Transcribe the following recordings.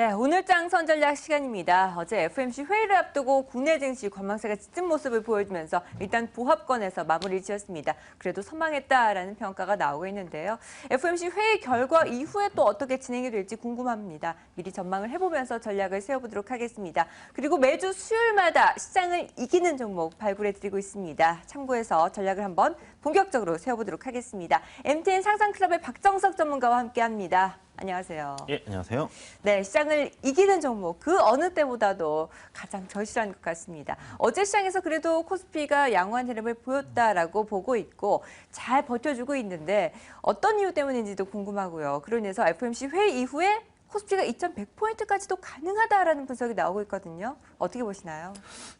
네, 오늘 장선 전략 시간입니다. 어제 FOMC 회의를 앞두고 국내 증시 관망세가 짙은 모습을 보여주면서 일단 보합권에서 마무리 지었습니다. 그래도 선방했다라는 평가가 나오고 있는데요. FOMC 회의 결과 이후에 또 어떻게 진행이 될지 궁금합니다. 미리 전망을 해보면서 전략을 세워보도록 하겠습니다. 그리고 매주 수요일마다 시장을 이기는 종목 발굴해드리고 있습니다. 참고해서 전략을 한번 본격적으로 세워보도록 하겠습니다. MTN 상상클럽의 박정석 전문가와 함께합니다. 안녕하세요. 예, 안녕하세요. 네, 시장을 이기는 종목 그 어느 때보다도 가장 절실한 것 같습니다. 어제 시장에서 그래도 코스피가 양호한 흐름을 보였다라고 보고 있고 잘 버텨주고 있는데 어떤 이유 때문인지도 궁금하고요. 그로 인해서 FOMC 회의 이후에 코스피가 2,100포인트까지도 가능하다라는 분석이 나오고 있거든요. 어떻게 보시나요?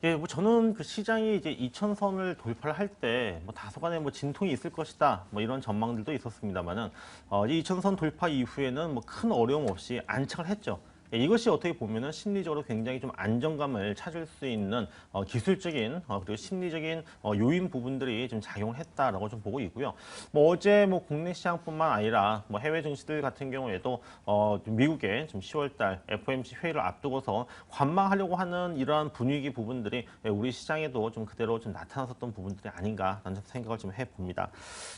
예, 저는 그 시장이 이제 2,000선을 돌파를 할 때 다소간의 진통이 있을 것이다. 이런 전망들도 있었습니다만은 이 2,000선 돌파 이후에는 큰 어려움 없이 안착을 했죠. 예, 이것이 어떻게 보면은 심리적으로 굉장히 좀 안정감을 찾을 수 있는 기술적인 그리고 심리적인 요인 부분들이 좀 작용을 했다라고 좀 보고 있고요. 어제 국내 시장뿐만 아니라 해외 증시들 같은 경우에도 미국의 좀 10월달 FOMC 회의를 앞두고서 관망하려고 하는 이러한 분위기 부분들이 우리 시장에도 좀 그대로 좀 나타났었던 부분들이 아닌가라는 생각을 좀 해봅니다.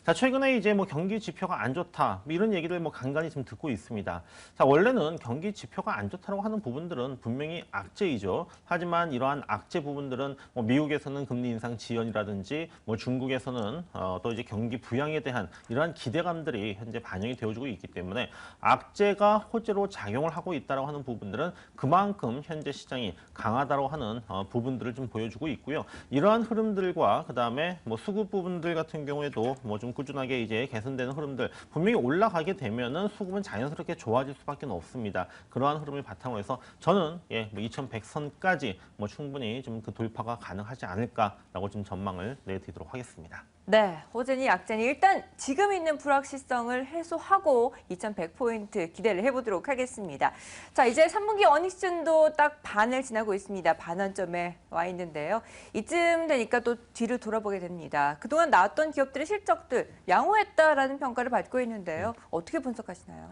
자, 최근에 이제 경기 지표가 안 좋다 이런 얘기를 간간히 좀 듣고 있습니다. 자, 원래는 경기 지표가 안 좋다고 하는 부분들은 분명히 악재이죠. 하지만 이러한 악재 부분들은 미국에서는 금리 인상 지연이라든지 중국에서는 또 이제 경기 부양에 대한 이러한 기대감들이 현재 반영이 되어주고 있기 때문에 악재가 호재로 작용을 하고 있다고 하는 부분들은 그만큼 현재 시장이 강하다고 하는 부분들을 좀 보여주고 있고요. 이러한 흐름들과 그다음에 수급 부분들 같은 경우에도 좀 꾸준하게 이제 개선되는 흐름들 분명히 올라가게 되면은 수급은 자연스럽게 좋아질 수밖에 없습니다. 그러한 흐름을 바탕으로 해서 저는 2,100선까지 충분히 좀 그 돌파가 가능하지 않을까라고 좀 전망을 내드리도록 하겠습니다. 네, 호재니 약재니 일단 지금 있는 불확실성을 해소하고 2,100포인트 기대를 해보도록 하겠습니다. 자, 이제 3분기 어닝 시즌도 딱 반을 지나고 있습니다. 반환점에 와 있는데요. 이쯤 되니까 또 뒤로 돌아보게 됩니다. 그동안 나왔던 기업들의 실적들 양호했다라는 평가를 받고 있는데요. 어떻게 분석하시나요?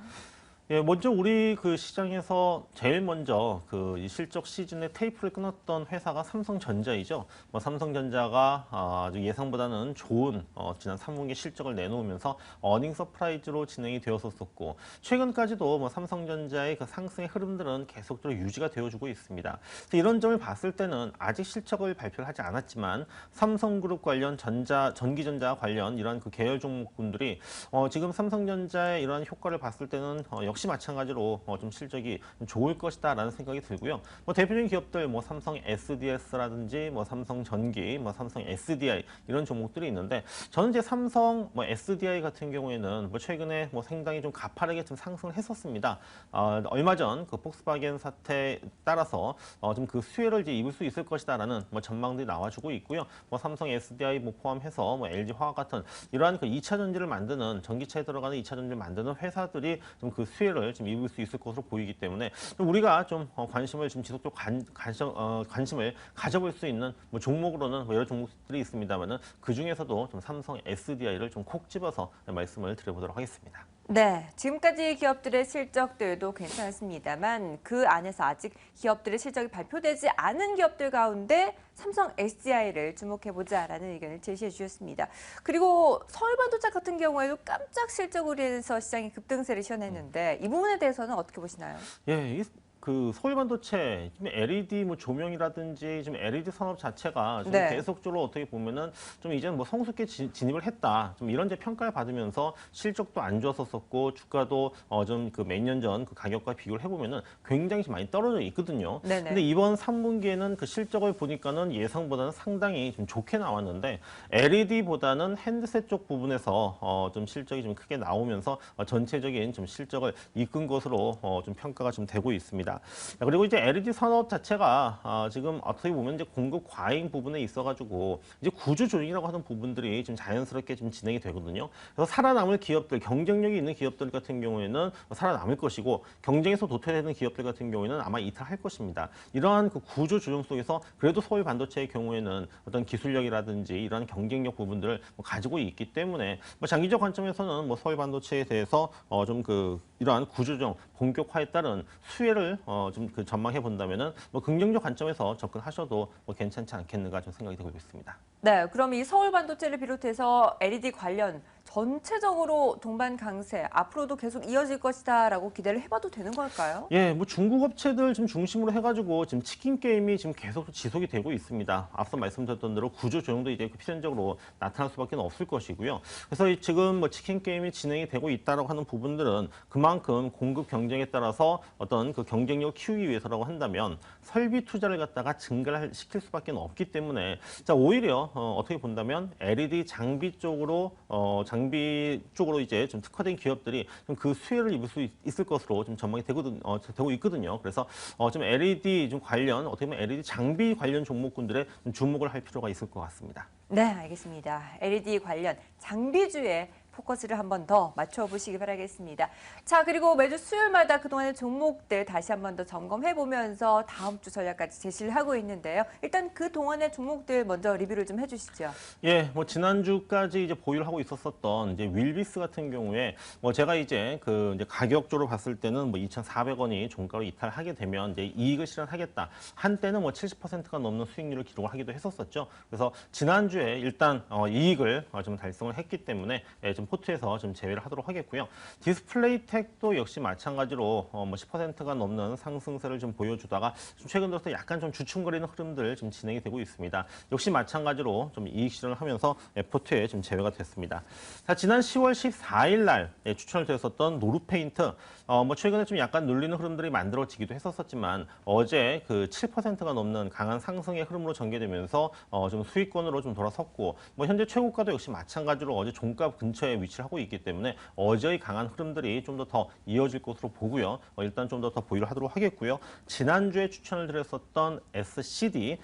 예, 먼저 우리 그 시장에서 제일 먼저 이 실적 시즌의 테이프를 끊었던 회사가 삼성전자이죠. 삼성전자가 아주 예상보다는 좋은 지난 3분기 실적을 내놓으면서 어닝 서프라이즈로 진행이 되었었고 최근까지도 삼성전자의 그 상승의 흐름들은 계속적으로 유지가 되어주고 있습니다. 이런 점을 봤을 때는 아직 실적을 발표를 하지 않았지만 삼성그룹 관련 전기전자 관련 이러한 그 계열 종목군들이 지금 삼성전자의 이러한 효과를 봤을 때는 역시 마찬가지로 좀 실적이 좋을 것이다라는 생각이 들고요. 대표적인 기업들 삼성 SDS라든지 삼성 전기, 삼성 SDI 이런 종목들이 있는데 저는 이제 삼성 SDI 같은 경우에는 최근에 상당히 좀 가파르게 좀 상승을 했었습니다. 얼마 전 그 폭스바겐 사태에 따라서 좀 그 수혜를 이제 입을 수 있을 것이다라는 전망들이 나와주고 있고요. 삼성 SDI 포함해서 LG 화학 같은 이러한 그 2차 전지를 만드는 전기차에 들어가는 2차 전지를 만드는 회사들이 좀 그 수혜를 좀 입을 수 있을 것으로 보이기 때문에 좀 우리가 좀 관심을 좀 지속적으로 관심을 가져볼 수 있는 종목으로는 여러 종목들이 있습니다만은 그 중에서도 좀 삼성 SDI를 좀 콕 집어서 말씀을 드려보도록 하겠습니다. 네, 지금까지 기업들의 실적들도 괜찮습니다만 그 안에서 아직 기업들의 실적이 발표되지 않은 기업들 가운데 삼성 SDI를 주목해보자라는 의견을 제시해 주셨습니다. 그리고 서울반도체 같은 경우에도 깜짝 실적으로 인해서 시장이 급등세를 시현했는데 이 부분에 대해서는 어떻게 보시나요? 예, 그 서울반도체 LED 조명이라든지 좀 LED 산업 자체가 좀 네. 계속적으로 어떻게 보면은 좀 이제는 성숙해 진입을 했다. 좀 이런 평가를 받으면서 실적도 안 좋았었고 주가도 좀 그 몇 년 전 그 가격과 비교를 해보면은 굉장히 좀 많이 떨어져 있거든요. 네네. 근데 이번 3분기에는 그 실적을 보니까는 예상보다는 상당히 좀 좋게 나왔는데 LED보다는 핸드셋 쪽 부분에서 좀 실적이 좀 크게 나오면서 전체적인 좀 실적을 이끈 것으로 좀 평가가 좀 되고 있습니다. 그리고 이제 LED 산업 자체가 지금 어떻게 보면 이제 공급 과잉 부분에 있어가지고 이제 구조 조정이라고 하는 부분들이 좀 자연스럽게 좀 진행이 되거든요. 그래서 살아남을 기업들, 경쟁력이 있는 기업들 같은 경우에는 살아남을 것이고 경쟁에서 도태되는 기업들 같은 경우에는 아마 이탈할 것입니다. 이러한 그 구조 조정 속에서 그래도 서울 반도체의 경우에는 어떤 기술력이라든지 이러한 경쟁력 부분들을 가지고 있기 때문에 장기적 관점에서는 서울 반도체에 대해서 좀 이러한 구조 조정 본격화에 따른 수혜를 좀 그 전망해 본다면은 뭐 긍정적 관점에서 접근하셔도 뭐 괜찮지 않겠는가 좀 생각이 되고 있습니다. 네, 그럼 이 서울 반도체를 비롯해서 LED 관련 전체적으로 동반 강세 앞으로도 계속 이어질 것이다라고 기대를 해봐도 되는 걸까요? 예, 뭐 중국 업체들 좀 중심으로 해가지고 지금 치킨 게임이 지금 계속 지속이 되고 있습니다. 앞서 말씀드렸던 대로 구조 조정도 이제 필연적으로 나타날 수밖에 없을 것이고요. 그래서 지금 뭐 치킨 게임이 진행이 되고 있다라고 하는 부분들은 그만큼 공급 경쟁에 따라서 어떤 그 경쟁력을 키우기 위해서라고 한다면 설비 투자를 갖다가 증가를 시킬 수밖에 없기 때문에 자 오히려 어떻게 본다면 LED 장비 쪽으로 이제 좀 특화된 기업들이 좀 그 수혜를 입을 수 있을 것으로 좀 전망이 되고 있거든요. 그래서 좀 LED 좀 관련 어떻게 보면 LED 장비 관련 종목군들에 좀 주목을 할 필요가 있을 것 같습니다. 네, 알겠습니다. LED 관련 장비주에 포커스를 한 번 더 맞춰보시기 바라겠습니다. 자, 그리고 매주 수요일마다 그동안의 종목들 다시 한 번 더 점검해보면서 다음 주 전략까지 제시를 하고 있는데요. 일단 그동안의 종목들 먼저 리뷰를 좀 해주시죠. 예, 뭐 지난주까지 이제 보유를 하고 있었던 이제 윌비스 같은 경우에 뭐 제가 이제 이제 가격적으로 봤을 때는 뭐 2,400원이 종가로 이탈하게 되면 이제 이익을 실현하겠다. 한때는 뭐 70%가 넘는 수익률을 기록을 하기도 했었었죠. 그래서 지난주에 일단 이익을 좀 달성을 했기 때문에 좀 포트에서 좀 제외를 하도록 하겠고요. 디스플레이텍도 역시 마찬가지로 뭐 10%가 넘는 상승세를 좀 보여주다가 좀 최근 들어서 약간 좀 주춤거리는 흐름들 좀 진행이 되고 있습니다. 역시 마찬가지로 좀 이익 실현을 하면서 포트에 좀 제외가 됐습니다. 자, 지난 10월 14일 날 추천을 드렸었던 노루페인트 뭐 최근에 좀 약간 눌리는 흐름들이 만들어지기도 했었지만 어제 그 7%가 넘는 강한 상승의 흐름으로 전개되면서 좀 수익권으로 좀 돌아섰고 뭐 현재 최고가도 역시 마찬가지로 어제 종가 근처에 위치를 하고 있기 때문에 어제의 강한 흐름들이 좀 더 이어질 것으로 보고요. 일단 좀 더 보유를 하도록 하겠고요. 지난주에 추천을 드렸었던 SCD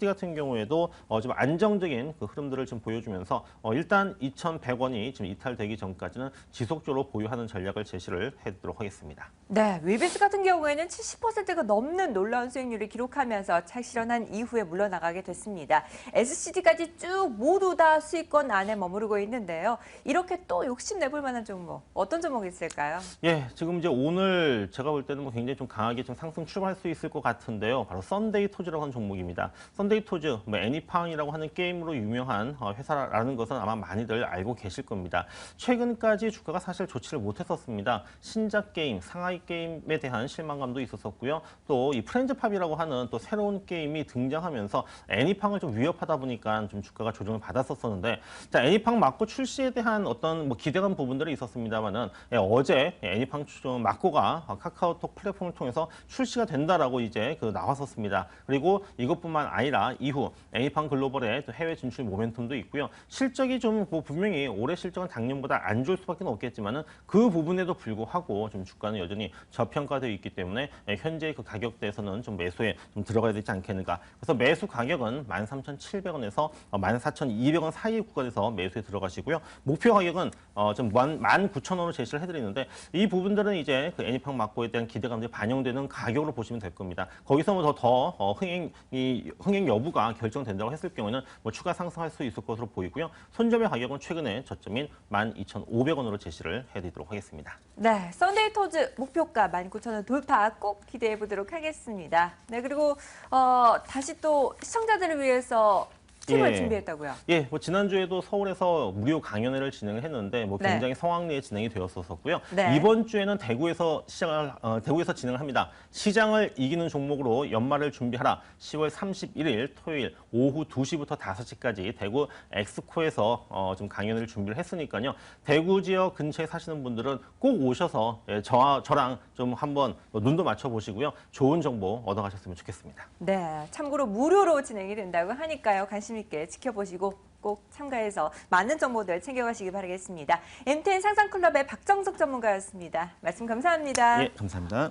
같은 경우에도 좀 안정적인 그 흐름들을 좀 보여주면서 일단 2,100원이 지금 이탈되기 전까지는 지속적으로 보유하는 전략을 제시를 해드리도록 하겠습니다. 네, 윌비스 같은 경우에는 70%가 넘는 놀라운 수익률을 기록하면서 차익 실현한 이후에 물러나가게 됐습니다. SCD까지 쭉 모두 다 수익권 안에 머무르고 있는데요. 이렇게 또 욕심내볼 만한 종목, 어떤 종목이 있을까요? 예, 지금 이제 오늘 제가 볼 때는 뭐 굉장히 좀 강하게 좀 상승 출발할 수 있을 것 같은데요. 바로 썬데이 토즈라고 하는 종목입니다. 썬데이 토즈, 뭐 애니팡이라고 하는 게임으로 유명한 회사라는 것은 아마 많이들 알고 계실 겁니다. 최근까지 주가가 사실 좋지를 못했었습니다. 신작 게임, 상하이 게임에 대한 실망감도 있었었고요. 또 이 프렌즈팝이라고 하는 또 새로운 게임이 등장하면서 애니팡을 좀 위협하다 보니까 좀 주가가 조정을 받았었는데, 자 애니팡 맞고 출시에 대한 어떤 뭐 기대감 부분들이 있었습니다만은 어제 애니팡 맞고가 카카오톡 플랫폼을 통해서 출시가 된다라고 이제 나왔었습니다. 그리고 이것뿐만 아니라 이후 애니팡 글로벌의 또 해외 진출 모멘텀도 있고요. 실적이 좀 뭐 분명히 올해 실적은 작년보다 안 좋을 수밖에 없겠지만은 그 부분에도 불구하고 좀 주가는 여전히 저평가되어 있기 때문에 현재 그 가격대에서는 좀 매수에 좀 들어가야 되지 않겠는가. 그래서 매수 가격은 13,700원에서 14,200원 사이 구간에서 매수에 들어가시고요. 목표 가격은 좀 19,000원으로 제시를 해드리는데 이 부분들은 이제 그 애니팡 맞고에 대한 기대감들이 반영되는 가격으로 보시면 될 겁니다. 거기서 뭐 더 흥행 여부가 결정된다고 했을 경우에는 뭐 추가 상승할 수 있을 것으로 보이고요. 손절의 가격은 최근에 저점인 12,500원으로 제시를 해드리도록 하겠습니다. 네, 썬데이 토즈 목표가 19,000원 돌파 꼭 기대해 보도록 하겠습니다. 네, 그리고 다시 또 시청자들을 위해서 팁을 준비했다고요? 예, 뭐 지난주에도 서울에서 무료 강연회를 진행을 했는데 뭐 굉장히 성황리에 진행이 되었었고요. 네. 이번 주에는 대구에서 진행을 합니다. 시장을 이기는 종목으로 연말을 준비하라. 10월 31일 토요일 오후 2시부터 5시까지 대구 엑스코에서 좀 강연회를 준비를 했으니까요. 대구 지역 근처에 사시는 분들은 꼭 오셔서 저랑 좀 한번 눈도 맞춰 보시고요. 좋은 정보 얻어가셨으면 좋겠습니다. 네, 참고로 무료로 진행이 된다고 하니까요. 관심 있게 지켜보시고 꼭 참가해서 많은 정보들 챙겨가시기 바라겠습니다. MTN 상상클럽의 박정석 전문가였습니다. 말씀 감사합니다. 예, 감사합니다.